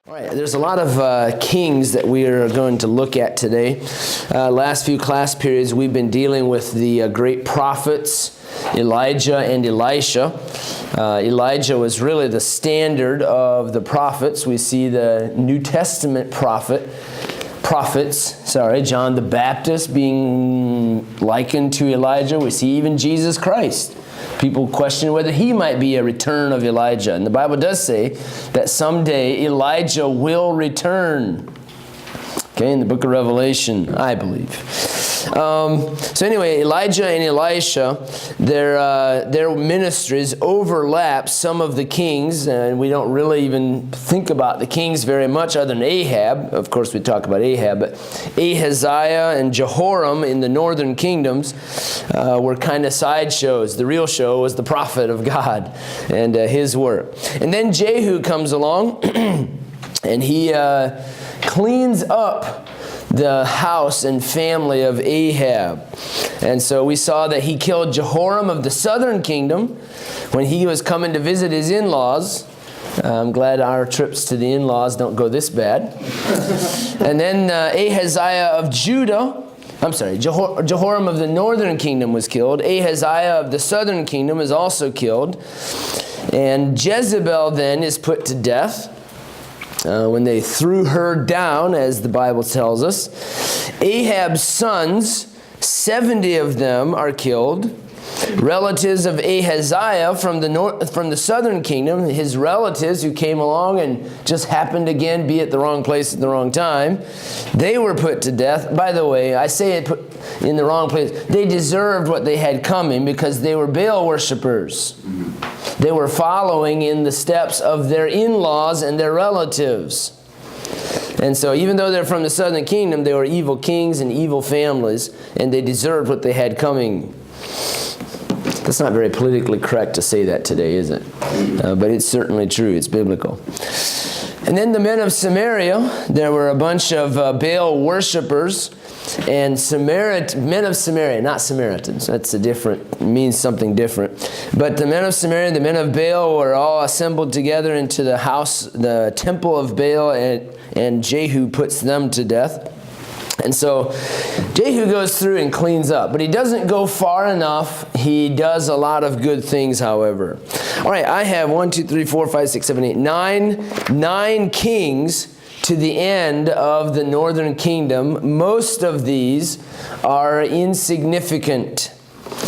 All right, there's a lot of kings that we are going to look at today. Last few class periods, we've been dealing with the great prophets, Elijah and Elisha. Elijah was really the standard of the prophets. We see the New Testament prophets, John the Baptist being likened to Elijah. We see even Jesus Christ. People question whether he might be a return of Elijah. And the Bible does say that someday Elijah will return. Okay, in the book of Revelation, I believe. So anyway, Elijah and Elisha, their ministries overlap some of the kings, and we don't really even think about the kings very much other than Ahab. Of course, we talk about Ahab, but Ahaziah and Jehoram in the northern kingdoms were kind of sideshows. The real show was the prophet of God and his work. And then Jehu comes along, and he cleans up the house and family of Ahab. And so we saw that he killed Jehoram of the southern kingdom when he was coming to visit his in-laws. I'm glad our trips to the in-laws don't go this bad. And then Ahaziah of Judah, Jehoram of the northern kingdom was killed. Ahaziah of the southern kingdom is also killed. And Jezebel then is put to death. When they threw her down, as the Bible tells us. Ahab's sons, 70 of them are killed. Relatives of Ahaziah from the southern kingdom, his relatives who came along and just happened to again be at the wrong place at the wrong time, they were put to death. By the way, I say it put in the wrong place. They deserved what they had coming because they were Baal worshipers. They were following in the steps of their in-laws and their relatives. And so even though they're from the southern kingdom, they were evil kings and evil families, and they deserved what they had coming. That's not very politically correct to say that today, is it? But it's certainly true. It's biblical. And then the men of Samaria, there were a bunch of Baal worshipers. And men of Samaria, not Samaritans. That's means something different. But the men of Samaria, the men of Baal were all assembled together into the house, the temple of Baal, and Jehu puts them to death. And so Jehu goes through and cleans up, but he doesn't go far enough. He does a lot of good things, however. All right, I have 9 kings to the end of the northern kingdom. Most of these are insignificant.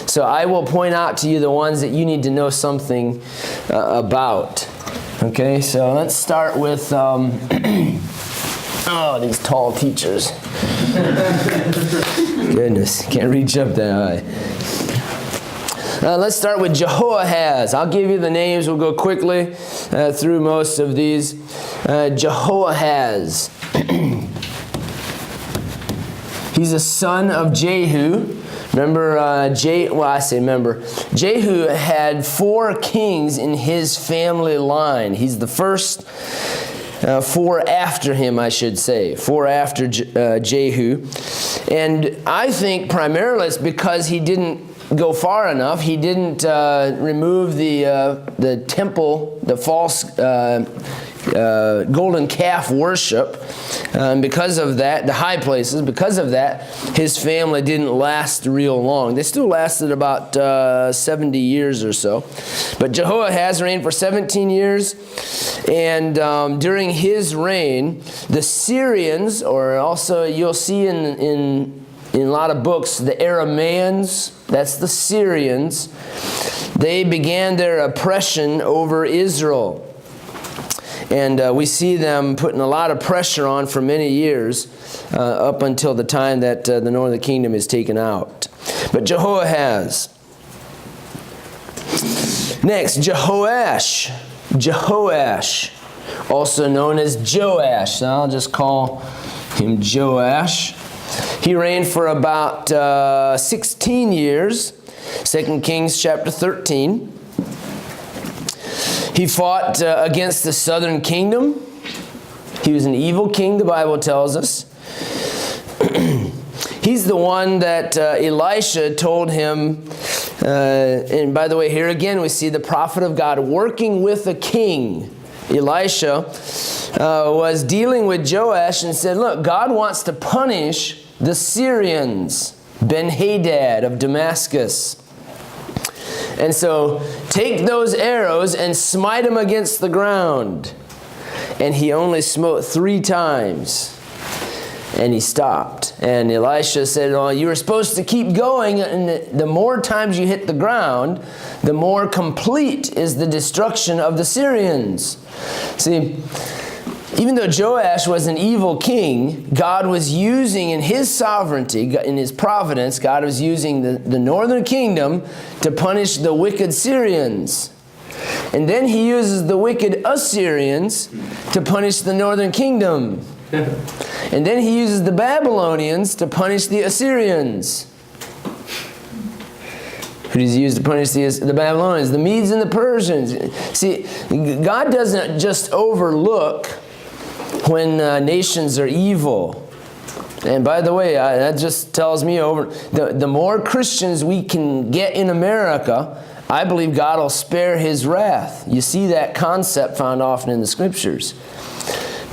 So I will point out to you the ones that you need to know something about. Okay, so let's start with, these tall teachers. Goodness, can't reach up that high. Let's start with Jehoahaz. I'll give you the names. We'll go quickly through most of these. Jehoahaz. He's a son of Jehu. Jehu had 4 kings in his family line. He's the first 4 after him, I should say. 4 after Jehu. And I think primarily it's because he didn't go far enough. He didn't remove the temple, the false golden calf worship. Because of that, the high places, because of that, his family didn't last real long. They still lasted about 70 years or so. But Jehoahaz reigned for 17 years. And during his reign, the Syrians, or also you'll see in a lot of books, the Aramaeans, that's the Syrians, they began their oppression over Israel. And we see them putting a lot of pressure on for many years up until the time that the northern kingdom is taken out. But Jehoahaz. Next, Joash. Joash, also known as Joash. So I'll just call him Joash. He reigned for about 16 years. 2 Kings chapter 13. He fought against the southern kingdom. He was an evil king, the Bible tells us. He's the one that Elisha told him, and by the way, here again we see the prophet of God working with a king Elisha was dealing with Joash and said, look, God wants to punish the Syrians, Ben-Hadad of Damascus. And so take those arrows and smite them against the ground. And he only smote 3 times. And he stopped. And Elisha said, well, you were supposed to keep going, and the more times you hit the ground, the more complete is the destruction of the Syrians. See, even though Joash was an evil king, God was using in His sovereignty, in His providence, God was using the northern kingdom to punish the wicked Syrians. And then He uses the wicked Assyrians to punish the northern kingdom. And then He uses the Babylonians to punish the Assyrians. Who does He use to punish the Babylonians? The Medes and the Persians. See, God doesn't just overlook when nations are evil. And by the way, that just tells me the more Christians we can get in America, I believe God will spare His wrath. You see that concept found often in the Scriptures.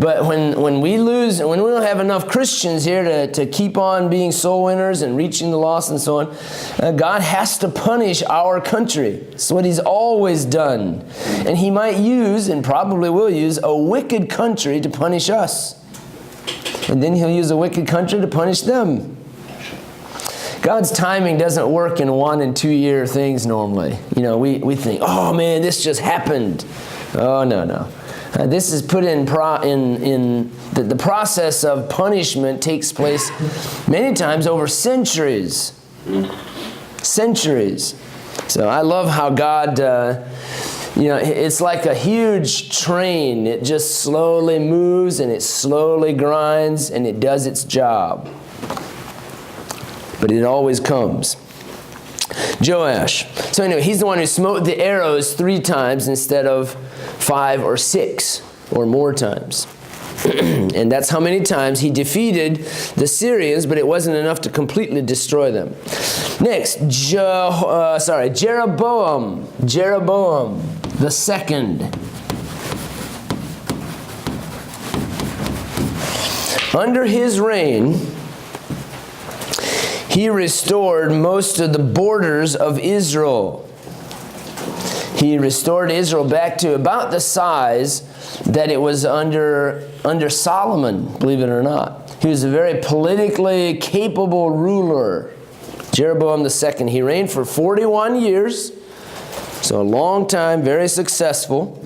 But when we don't have enough Christians here to keep on being soul winners and reaching the lost and so on, God has to punish our country. It's what He's always done. And He might use, and probably will use, a wicked country to punish us. And then He'll use a wicked country to punish them. God's timing doesn't work in 1 and 2 year things normally. You know, we think, oh man, this just happened. Oh, no. This is put in the process of punishment takes place many times over centuries. Centuries. So I love how God, it's like a huge train. It just slowly moves and it slowly grinds and it does its job. But it always comes. Joash. So anyway, he's the one who smote the arrows 3 times instead of 5 or 6 or more times. And that's how many times he defeated the Syrians, but it wasn't enough to completely destroy them. Next, Jeroboam. Jeroboam the second. Under his reign, he restored most of the borders of Israel. He restored Israel back to about the size that it was under Solomon, believe it or not. He was a very politically capable ruler. Jeroboam II. He reigned for 41 years, so a long time, very successful.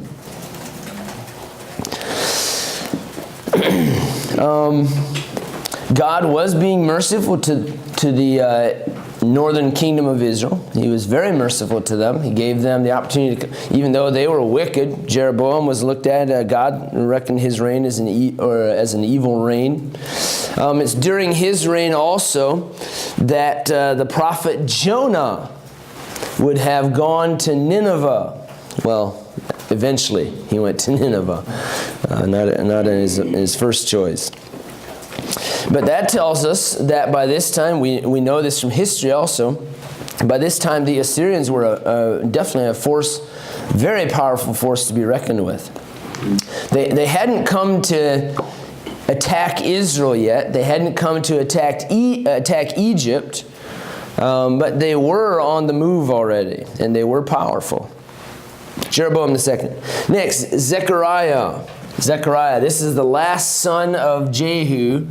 God was being merciful to the northern kingdom of Israel. He was very merciful to them. He gave them the opportunity to, even though they were wicked, Jeroboam was looked at, God reckoned his reign as an evil reign. It's during his reign also that the prophet Jonah would have gone to Nineveh. Well, eventually he went to Nineveh, not in his first choice. But that tells us that by this time, we know this from history also, by this time the Assyrians were definitely a force, very powerful force to be reckoned with. They hadn't come to attack Israel yet. They hadn't come to attack Egypt, but they were on the move already, and they were powerful. Jeroboam II. Next, Zechariah. Zechariah. This is the last son of Jehu.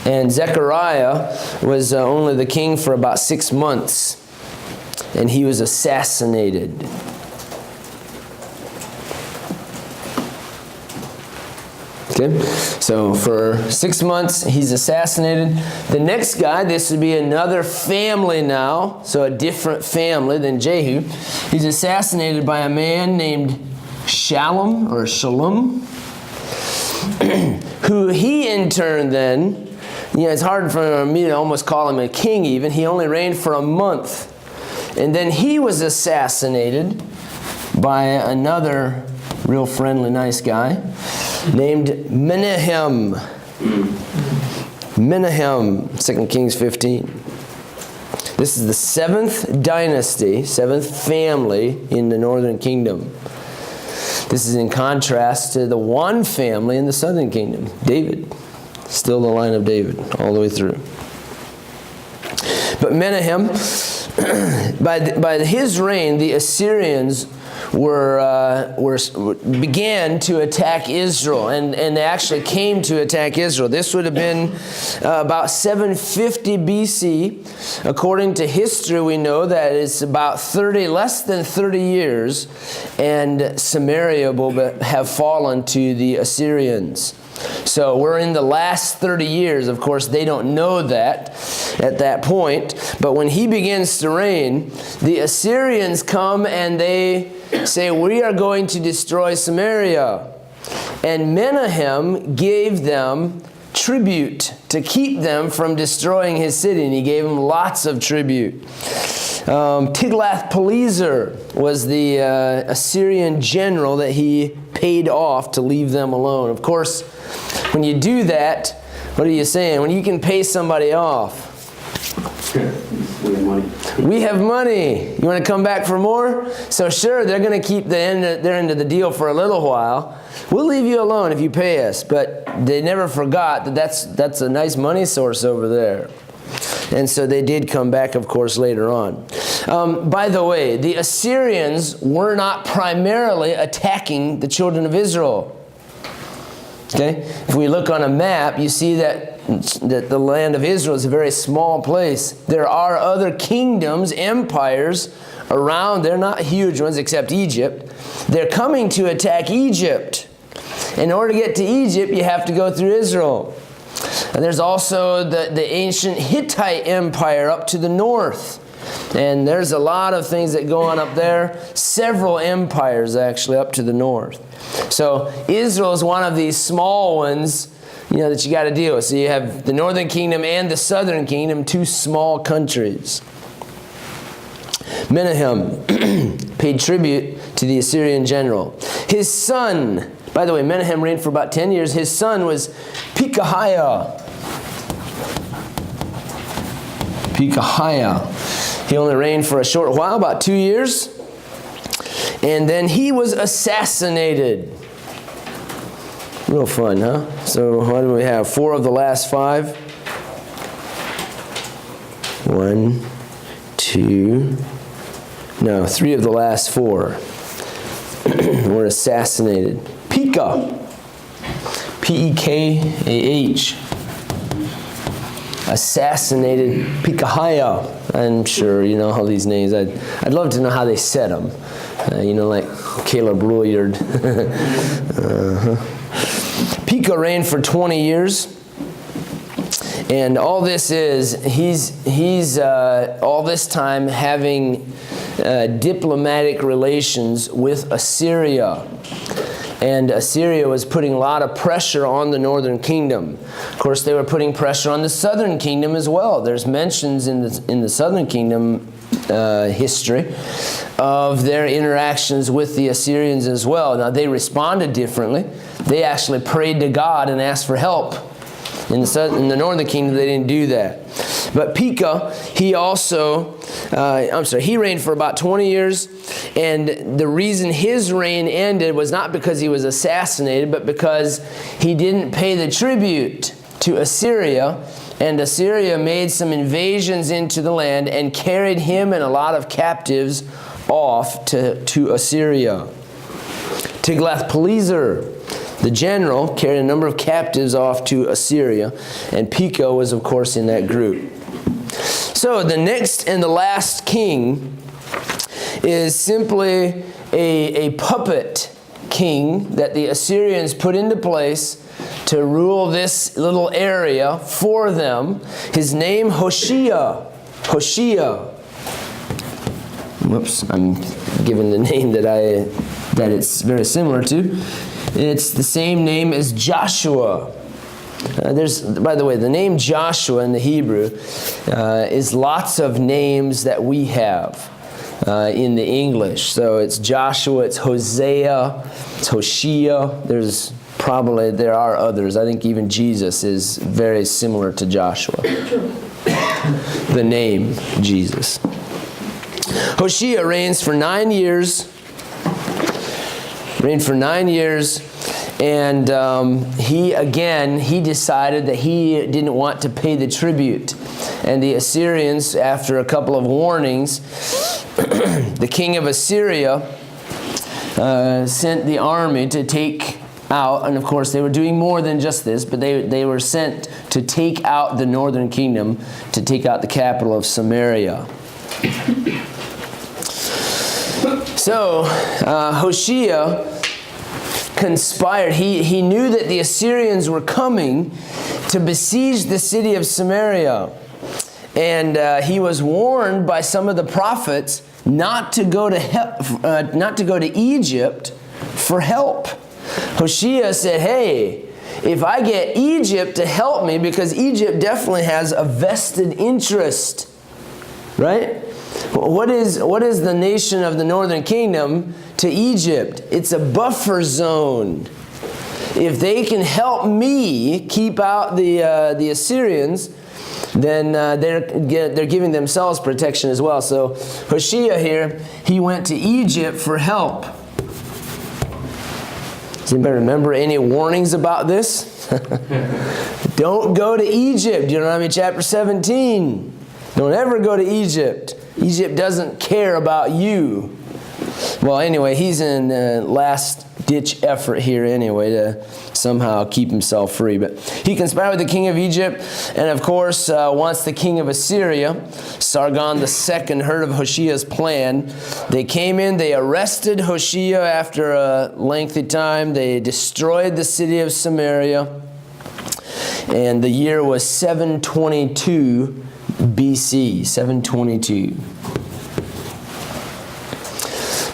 And Zechariah was only the king for about 6 months, and he was assassinated. Okay, so for 6 months he's assassinated. The next guy, this would be another family now, so a different family than Jehu. He's assassinated by a man named Shalom, who he in turn then, it's hard for me to almost call him a king even. He only reigned for a month. And then he was assassinated by another real friendly, nice guy named Menahem. Menahem, 2 Kings 15. This is the 7th dynasty, 7th family in the northern kingdom. This is in contrast to the one family in the southern kingdom, David. Still the line of David all the way through. But Menahem, by his reign, the Assyrians began to attack Israel, and they actually came to attack Israel. This would have been about 750 BC. According to history, we know that it's about less than 30 years, and Samaria will have fallen to the Assyrians. So we're in the last 30 years. Of course, they don't know that at that point. But when he begins to reign, the Assyrians come and they say, we are going to destroy Samaria. And Menahem gave them tribute to keep them from destroying his city. And he gave them lots of tribute. Tiglath-Pileser was the Assyrian general that he paid off to leave them alone. Of course, when you do that, what are you saying? When you can pay somebody off. We have money. We have money. You want to come back for more? So sure, they're going to keep their end of the deal for a little while. We'll leave you alone if you pay us. But they never forgot that that's a nice money source over there. And so they did come back, of course, later on. By the way, the Assyrians were not primarily attacking the children of Israel. Okay? If we look on a map, you see that the land of Israel is a very small place. There are other kingdoms, empires around. They're not huge ones except Egypt. They're coming to attack Egypt. In order to get to Egypt, you have to go through Israel. And there's also the ancient Hittite Empire up to the north. And there's a lot of things that go on up there. Several empires actually up to the north. So Israel is one of these small ones, that you got to deal with. So you have the northern kingdom and the southern kingdom, two small countries. Menahem paid tribute to the Assyrian general. His son, by the way, Menahem reigned for about 10 years. His son was Pekahiah. He only reigned for a short while, about 2 years. And then he was assassinated. Real fun, huh? So what do we have? 4 of the last 5. 1, 2, no, 3 of the last 4 were assassinated. Pekah, P-E-K-A-H, assassinated Pekahiah. I'm sure you know all these names. I'd love to know how they said them. Like Caleb Rulyard. Pekah reigned for 20 years. And all this is, he's all this time having diplomatic relations with Assyria. And Assyria was putting a lot of pressure on the northern kingdom. Of course, they were putting pressure on the southern kingdom as well. There's mentions in the southern kingdom history of their interactions with the Assyrians as well. Now, they responded differently. They actually prayed to God and asked for help. In the northern kingdom, they didn't do that. But Pekah, he reigned for about 20 years. And the reason his reign ended was not because he was assassinated, but because he didn't pay the tribute to Assyria. And Assyria made some invasions into the land and carried him and a lot of captives off to Assyria. Tiglath-Pileser, the general, carried a number of captives off to Assyria, and Pekah was, of course, in that group. So the next and the last king is simply a puppet king that the Assyrians put into place to rule this little area for them. His name, Hoshea. Whoops, I'm giving the name that it's very similar to. It's the same name as Joshua. By the way, the name Joshua in the Hebrew is lots of names that we have in the English. So it's Joshua, it's Hosea, it's Hoshea. There are others. I think even Jesus is very similar to Joshua. the name Jesus. Hoshea reigns for 9 years. And he decided that he didn't want to pay the tribute. And the Assyrians, after a couple of warnings, the king of Assyria sent the army to take out, and of course they were doing more than just this, but they were sent to take out the northern kingdom, to take out the capital of Samaria. So Hoshea conspired. He knew that the Assyrians were coming to besiege the city of Samaria. And he was warned by some of the prophets not to go to Egypt for help. Hoshea said, hey, if I get Egypt to help me, because Egypt definitely has a vested interest, right? What is the nation of the northern kingdom to Egypt? It's a buffer zone. If they can help me keep out the Assyrians, then they're giving themselves protection as well. So Hoshea here, he went to Egypt for help. Does anybody remember any warnings about this? Don't go to Egypt. Deuteronomy chapter 17. Don't ever go to Egypt. Egypt doesn't care about you. Well, anyway, he's in last-ditch effort here anyway to somehow keep himself free. But he conspired with the king of Egypt. And, of course, once the king of Assyria, Sargon II, heard of Hoshea's plan, they came in, they arrested Hoshea after a lengthy time. They destroyed the city of Samaria. And the year was 722 BC, 722.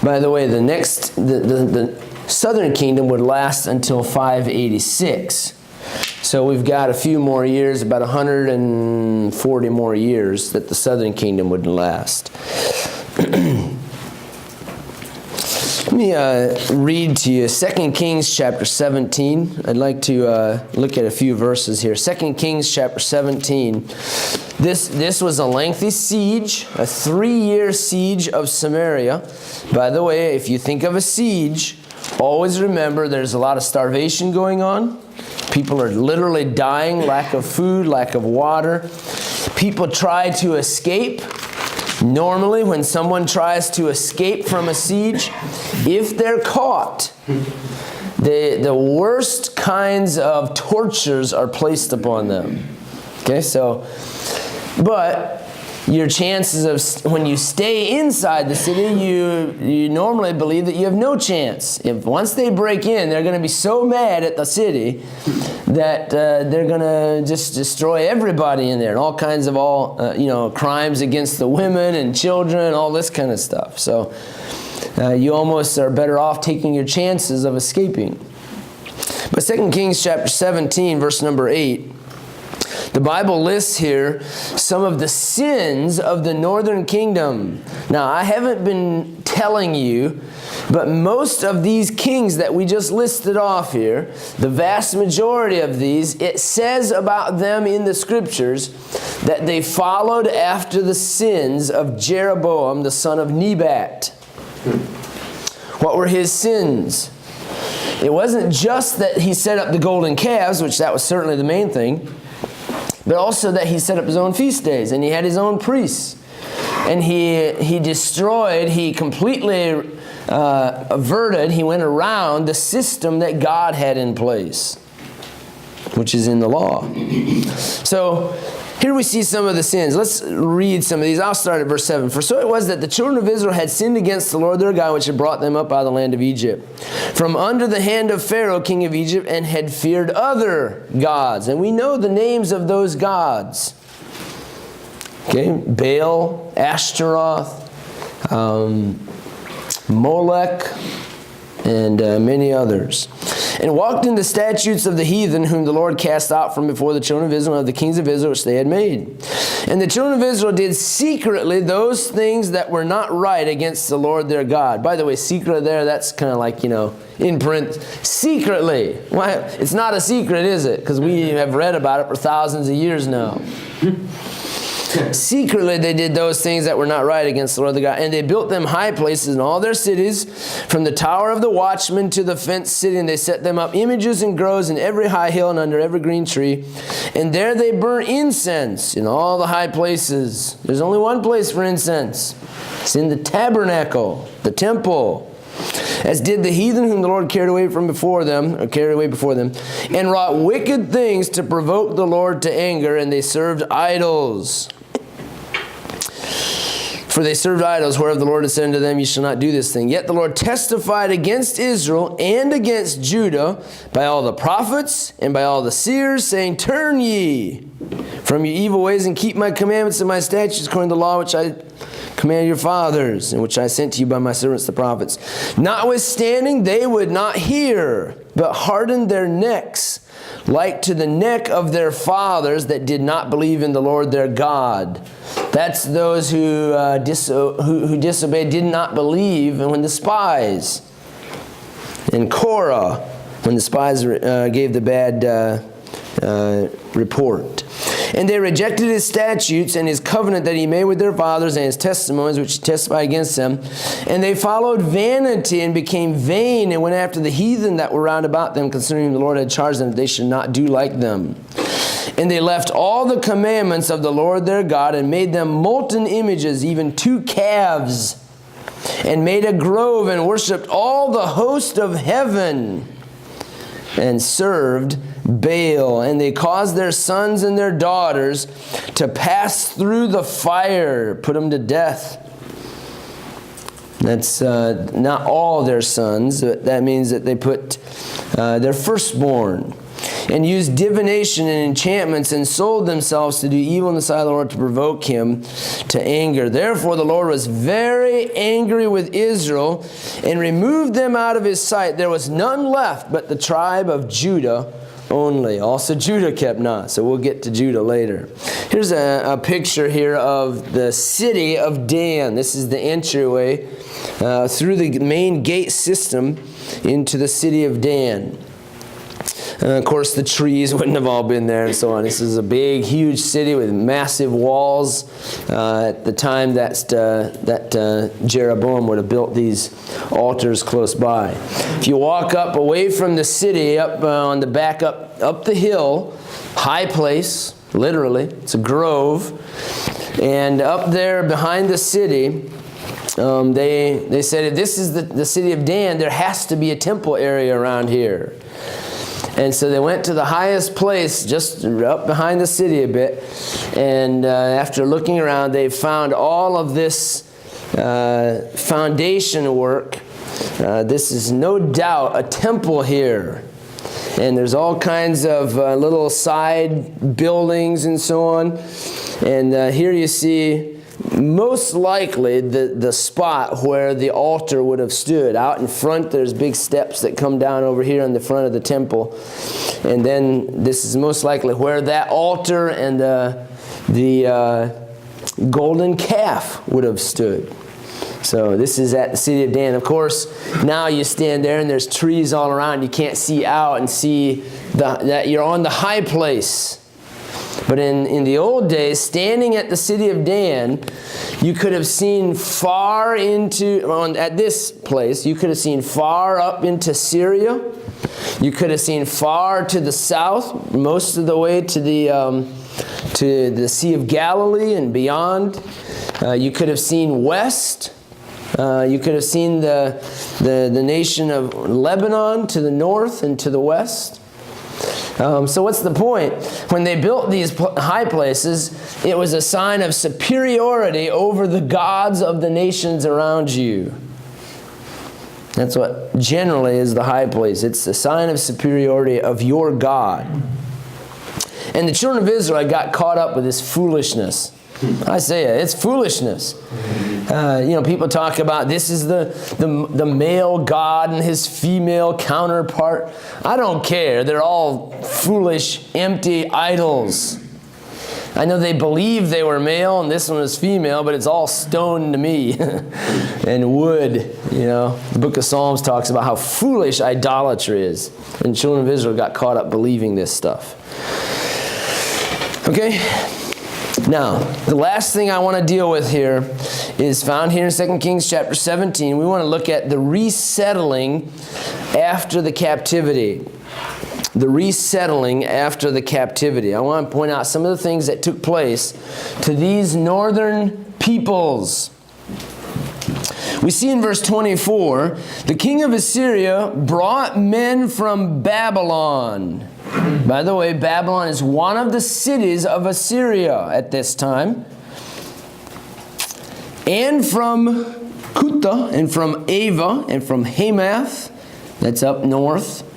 By the way, the southern kingdom would last until 586. So we've got a few more years, about 140 more years that the southern kingdom would last. Let me read to you 2 Kings chapter 17. I'd like to look at a few verses here. 2 Kings chapter 17. This was a lengthy siege, a 3-year siege of Samaria. By the way, if you think of a siege, always remember there's a lot of starvation going on. People are literally dying, lack of food, lack of water. People try to escape. Normally, when someone tries to escape from a siege, if they're caught, the worst kinds of tortures are placed upon them. Okay, so, but your chances of, when you stay inside the city, you normally believe that you have no chance. If once they break in, they're going to be so mad at the city that they're going to just destroy everybody in there, and all kinds of crimes against the women and children, all this kind of stuff. So you almost are better off taking your chances of escaping. But 2 Kings chapter 17, verse number 8. The Bible lists here some of the sins of the northern kingdom. Now, I haven't been telling you, but most of these kings that we just listed off here, the vast majority of these, it says about them in the scriptures that they followed after the sins of Jeroboam, the son of Nebat. What were his sins? It wasn't just that he set up the golden calves, which that was certainly the main thing, but also that he set up his own feast days, and he had his own priests. And he destroyed, he completely averted, he went around the system that God had in place, which is in the law. So here we see some of the sins. Let's read some of these. I'll start at verse 7. For so it was that the children of Israel had sinned against the Lord their God, which had brought them up out of the land of Egypt, from under the hand of Pharaoh, king of Egypt, and had feared other gods. And we know the names of those gods. Okay, Baal, Ashtaroth, Molech, and many others. And walked in the statutes of the heathen, whom the Lord cast out from before the children of Israel, of the kings of Israel, which they had made. And the children of Israel did secretly those things that were not right against the Lord their God. By the way, secret there, that's kind of like, in print, secretly. Why? It's not a secret, is it? Because we have read about it for thousands of years now. Secretly they did those things that were not right against the Lord their God. And they built them high places in all their cities, from the tower of the watchman to the fenced city. And they set them up images and groves in every high hill and under every green tree. And there they burn incense in all the high places. There's only one place for incense. It's in the tabernacle, the temple. As did the heathen whom the Lord carried away before them, and wrought wicked things to provoke the Lord to anger, and they served idols. For they served idols, whereof the Lord had said unto them, ye shall not do this thing. Yet the Lord testified against Israel and against Judah by all the prophets and by all the seers, saying, turn ye from your evil ways, and keep my commandments and my statutes according to the law which I command your fathers, and which I sent to you by my servants the prophets. Notwithstanding, they would not hear, but hardened their necks, like to the neck of their fathers that did not believe in the Lord their God. That's those who disobeyed, did not believe, and when the spies, and Korah, when the spies gave the bad report. And they rejected his statutes and his covenant that he made with their fathers, and his testimonies which he testified against them. And they followed vanity and became vain, and went after the heathen that were round about them, concerning whom the Lord had charged them that they should not do like them. And they left all the commandments of the Lord their God, and made them molten images, even 2 calves, and made a grove, and worshipped all the host of heaven, and served Baal. And they caused their sons and their daughters to pass through the fire, put them to death. That's not all their sons, but that means that they put their firstborn, and used divination and enchantments, and sold themselves to do evil in the sight of the Lord, to provoke him to anger. Therefore the Lord was very angry with Israel, and removed them out of his sight. There was none left but the tribe of Judah only. Also Judah kept not. So we'll get to Judah later. Here's a picture here of the city of Dan. This is the entryway through the main gate system into the city of Dan. Of course, the trees wouldn't have all been there and so on. This is a big, huge city with massive walls. At the time that Jeroboam would have built these altars close by. If you walk up away from the city, up on the back up the hill, high place, literally, it's a grove, and up there behind the city, they said, if this is the city of Dan, there has to be a temple area around here. And so they went to the highest place, just up behind the city a bit. And after looking around, they found all of this foundation work. This is no doubt a temple here. And there's all kinds of little side buildings and so on. And here you see most likely the spot where the altar would have stood. Out in front, there's big steps that come down over here in the front of the temple. And then this is most likely where that altar and the golden calf would have stood. So this is at the city of Dan. Of course, now you stand there and there's trees all around. You can't see out and see that you're on the high place. But in the old days, standing at the city of Dan, you could have seen far at this place, you could have seen far up into Syria. You could have seen far to the south, most of the way to the Sea of Galilee and beyond. You could have seen west. You could have seen the nation of Lebanon to the north and to the west. So what's the point? When they built these high places, it was a sign of superiority over the gods of the nations around you. That's what generally is the high place. It's a sign of superiority of your God. And the children of Israel got caught up with this foolishness. I say it, it's foolishness. People talk about this is the male God and his female counterpart. I don't care. They're all foolish, empty idols. I know they believe they were male and this one was female, but it's all stone to me and wood. The book of Psalms talks about how foolish idolatry is. And the children of Israel got caught up believing this stuff. Okay? Now, the last thing I want to deal with here is found here in 2 Kings chapter 17. We want to look at the resettling after the captivity. The resettling after the captivity. I want to point out some of the things that took place to these northern peoples. We see in verse 24, the king of Assyria brought men from Babylon. By the way, Babylon is one of the cities of Assyria at this time. And from Kutha, and from Ava, and from Hamath, that's up north,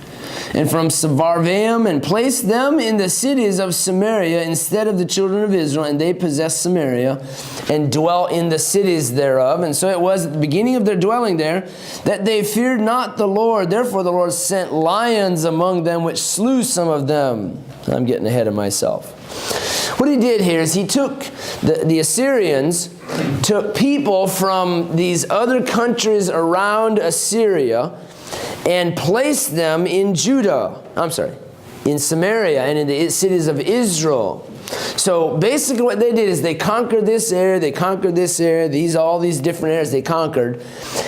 and from Sepharvaim, and placed them in the cities of Samaria instead of the children of Israel, and they possessed Samaria, and dwell in the cities thereof. And so it was at the beginning of their dwelling there, that they feared not the Lord. Therefore the Lord sent lions among them, which slew some of them. I'm getting ahead of myself. What he did here is he took, the Assyrians took people from these other countries around Assyria, and placed them in Judah. In Samaria and in the cities of Israel. So basically what they did is they conquered this area, they conquered this area, all these different areas they conquered,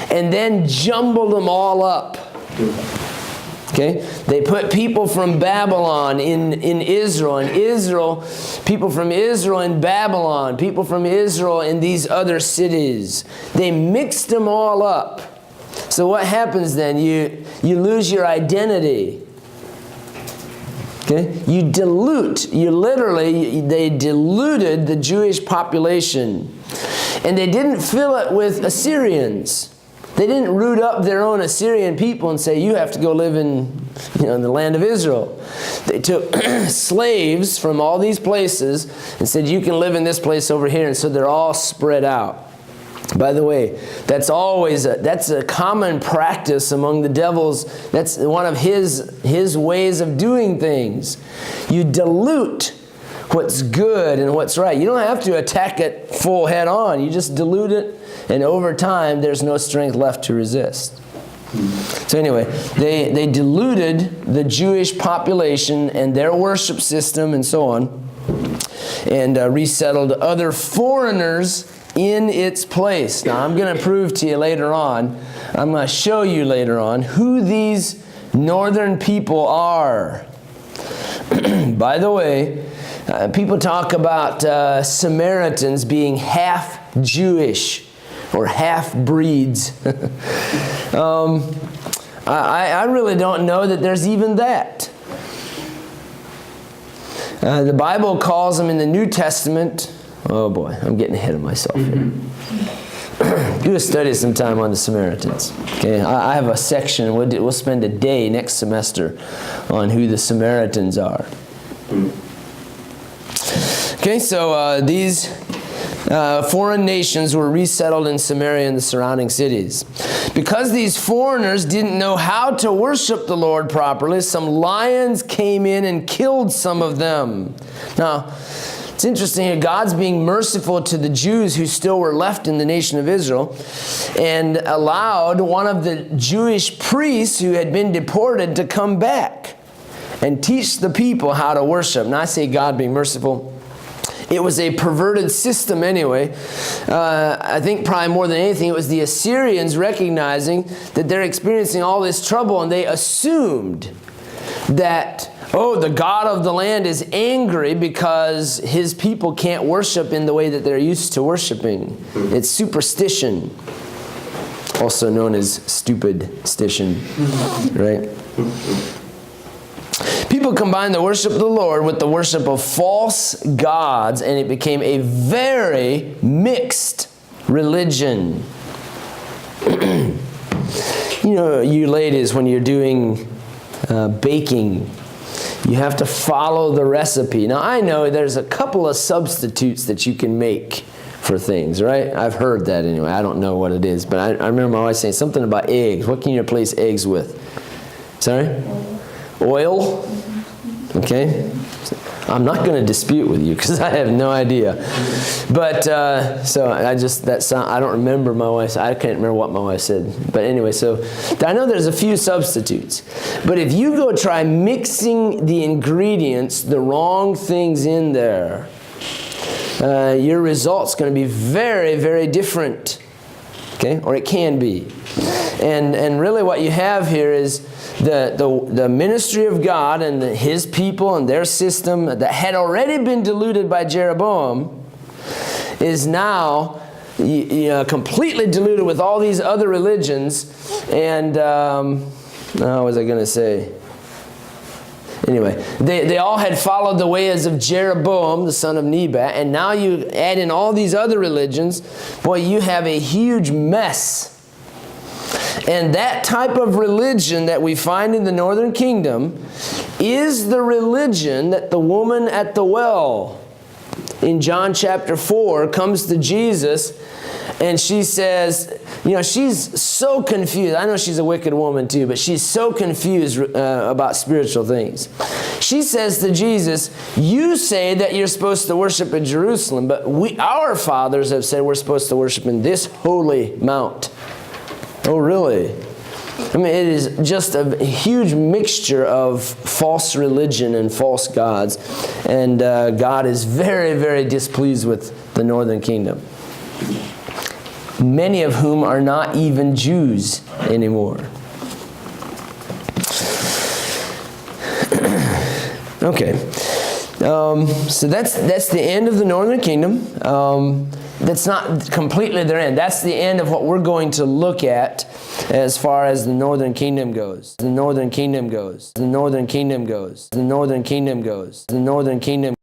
and then jumbled them all up. Okay? They put people from Babylon in Israel, people from Israel in Babylon, people from Israel in these other cities. They mixed them all up. So what happens then? You lose your identity. Okay? You dilute. They diluted the Jewish population. And they didn't fill it with Assyrians. They didn't root up their own Assyrian people and say, you have to go live in the land of Israel. They took slaves from all these places and said, you can live in this place over here. And so they're all spread out. By the way, that's a common practice among the devils. That's one of his ways of doing things. You dilute what's good and what's right. You don't have to attack it full head on. You just dilute it, and over time, there's no strength left to resist. So anyway, they diluted the Jewish population and their worship system and so on, and resettled other foreigners in its place. Now, I'm going to prove to you later on, I'm going to show you later on who these northern people are. By the way, people talk about Samaritans being half Jewish or half breeds. I really don't know that there's even that. The Bible calls them in the New Testament. Oh boy, I'm getting ahead of myself here. Do a study sometime on the Samaritans. Okay, I have a section. We'll spend a day next semester on who the Samaritans are. Okay, so these foreign nations were resettled in Samaria and the surrounding cities. Because these foreigners didn't know how to worship the Lord properly, some lions came in and killed some of them. Now, it's interesting here, God's being merciful to the Jews who still were left in the nation of Israel, and allowed one of the Jewish priests who had been deported to come back and teach the people how to worship. Now I say God being merciful. It was a perverted system anyway. I think probably more than anything, it was the Assyrians recognizing that they're experiencing all this trouble, and they assumed that, oh, the God of the land is angry because his people can't worship in the way that they're used to worshiping. It's superstition, also known as stupid-stition, right? People combined the worship of the Lord with the worship of false gods, and it became a very mixed religion. You ladies, when you're doing baking, you have to follow the recipe. Now, I know there's a couple of substitutes that you can make for things, right? I've heard that anyway. I don't know what it is, but I remember my wife saying something about eggs. What can you replace eggs with? Sorry? Oil? Okay. I'm not going to dispute with you because I have no idea. But, so I don't remember my wife. I can't remember what my wife said. But anyway, so I know there's a few substitutes. But if you go try mixing the ingredients, the wrong things in there, your result's going to be very, very different. Okay? Or it can be. And really what you have here is the ministry of God and His people and their system that had already been diluted by Jeroboam is now completely diluted with all these other religions. And what was I going to say? Anyway, they all had followed the ways of Jeroboam, the son of Nebat, and now you add in all these other religions, boy, you have a huge mess. And that type of religion that we find in the northern kingdom is the religion that the woman at the well in John chapter 4 comes to Jesus, and she says, she's so confused. I know she's a wicked woman too, but she's so confused about spiritual things. She says to Jesus, you say that you're supposed to worship in Jerusalem, but our fathers have said we're supposed to worship in this holy mount. Oh, really? I mean, it is just a huge mixture of false religion and false gods. And God is very, very displeased with the northern kingdom. Many of whom are not even Jews anymore. Okay. So that's the end of the northern kingdom. That's not completely their end. That's the end of what we're going to look at as far as the northern kingdom goes. The northern kingdom goes. The northern kingdom goes. The northern kingdom goes. The northern kingdom